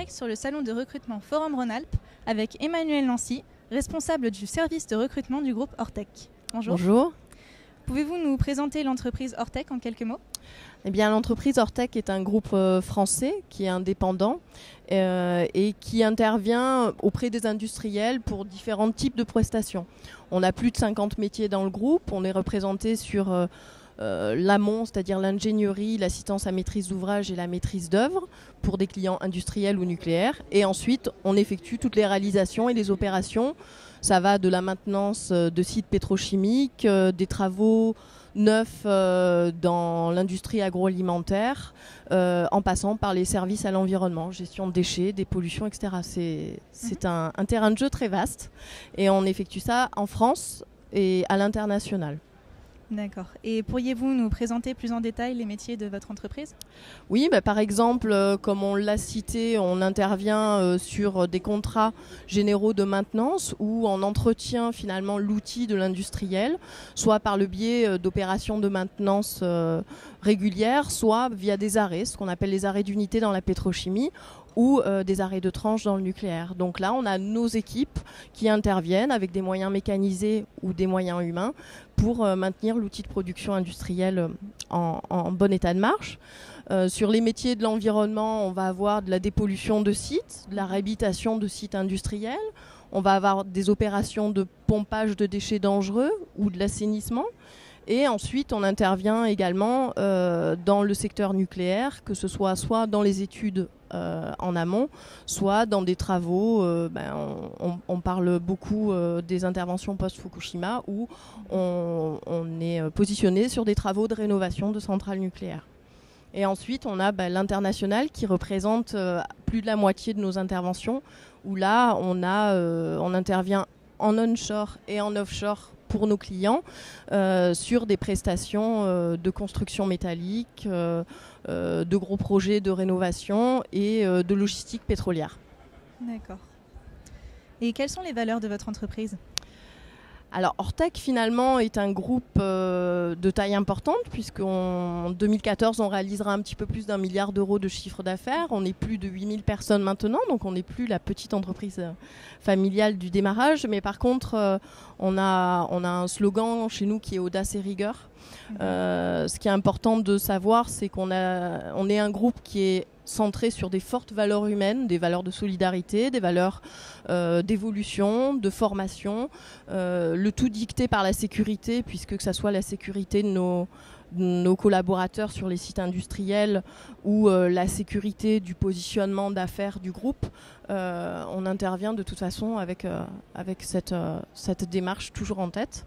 direct sur le salon de recrutement Forum Rhône-Alpes avec Emmanuel Nancy, responsable du service de recrutement du groupe Ortec. Bonjour. Bonjour. Pouvez-vous nous présenter l'entreprise Ortec en quelques mots ? Eh bien, l'entreprise Ortec est un groupe français qui est indépendant et qui intervient auprès des industriels pour différents types de prestations. On a plus de 50 métiers dans le groupe. On est représenté sur l'amont, c'est-à-dire l'ingénierie, l'assistance à maîtrise d'ouvrage et la maîtrise d'œuvre pour des clients industriels ou nucléaires. Et ensuite, on effectue toutes les réalisations et les opérations. Ça va de la maintenance de sites pétrochimiques, des travaux neufs dans l'industrie agroalimentaire, en passant par les services à l'environnement, gestion de déchets, des pollutions, etc. C'est un terrain de jeu très vaste et on effectue ça en France et à l'international. D'accord. Et pourriez-vous nous présenter plus en détail les métiers de votre entreprise ? Oui, par exemple, comme on l'a cité, on intervient sur des contrats généraux de maintenance où on entretient finalement l'outil de l'industriel, soit par le biais d'opérations de maintenance régulières, soit via des arrêts, ce qu'on appelle les arrêts d'unité dans la pétrochimie, ou des arrêts de tranche dans le nucléaire. Donc là, on a nos équipes qui interviennent avec des moyens mécanisés ou des moyens humains pour maintenir l'outil de production industrielle en bon état de marche. Sur les métiers de l'environnement, on va avoir de la dépollution de sites, de la réhabilitation de sites industriels. On va avoir des opérations de pompage de déchets dangereux ou de l'assainissement. Et ensuite, on intervient également dans le secteur nucléaire, que ce soit dans les études en amont, soit dans des travaux. On parle beaucoup des interventions post-Fukushima où on est positionné sur des travaux de rénovation de centrales nucléaires. Et ensuite, on a l'international qui représente plus de la moitié de nos interventions, où là, on intervient en onshore et en offshore pour nos clients sur des prestations de construction métallique, de gros projets de rénovation et de logistique pétrolière. D'accord. Et quelles sont les valeurs de votre entreprise ? Alors Ortec finalement est un groupe de taille importante puisqu'en 2014 on réalisera un petit peu plus d'1 milliard d'euros de chiffre d'affaires. On est plus de 8000 personnes maintenant, donc on n'est plus la petite entreprise familiale du démarrage. Mais par contre on a un slogan chez nous qui est audace et rigueur. Ce qui est important de savoir, c'est qu'on est un groupe qui est centré sur des fortes valeurs humaines, des valeurs de solidarité, des valeurs d'évolution, de formation, le tout dicté par la sécurité, puisque que ce soit la sécurité de nos collaborateurs sur les sites industriels ou la sécurité du positionnement d'affaires du groupe, on intervient de toute façon avec cette démarche toujours en tête.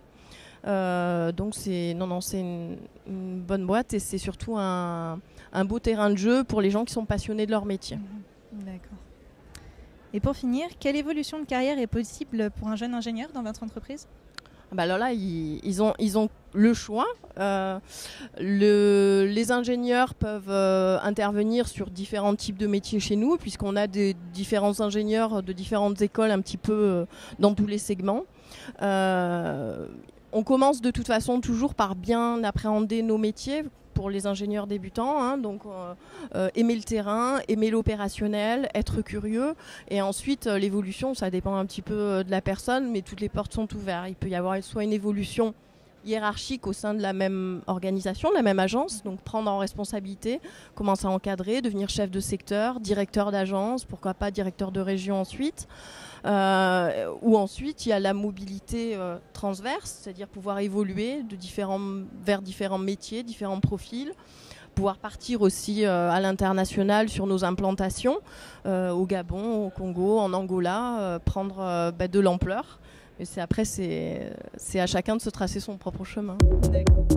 Donc c'est une bonne boîte et c'est surtout un beau terrain de jeu pour les gens qui sont passionnés de leur métier. D'accord. Et pour finir, quelle évolution de carrière est possible pour un jeune ingénieur dans votre entreprise ? Alors là, ils ont le choix. Les ingénieurs peuvent intervenir sur différents types de métiers chez nous, puisqu'on a des différents ingénieurs de différentes écoles un petit peu dans tous les segments. On commence de toute façon toujours par bien appréhender nos métiers pour les ingénieurs débutants, donc aimer le terrain, aimer l'opérationnel, être curieux. Et ensuite, l'évolution, ça dépend un petit peu de la personne, mais toutes les portes sont ouvertes. Il peut y avoir soit une évolution hiérarchique au sein de la même organisation, de la même agence, donc prendre en responsabilité, commencer à encadrer, devenir chef de secteur, directeur d'agence, pourquoi pas directeur de région ensuite. Ou ensuite il y a la mobilité transverse, c'est-à-dire pouvoir évoluer vers différents métiers, différents profils, pouvoir partir aussi à l'international sur nos implantations, au Gabon, au Congo, en Angola, prendre de l'ampleur. Et c'est à chacun de se tracer son propre chemin. D'accord.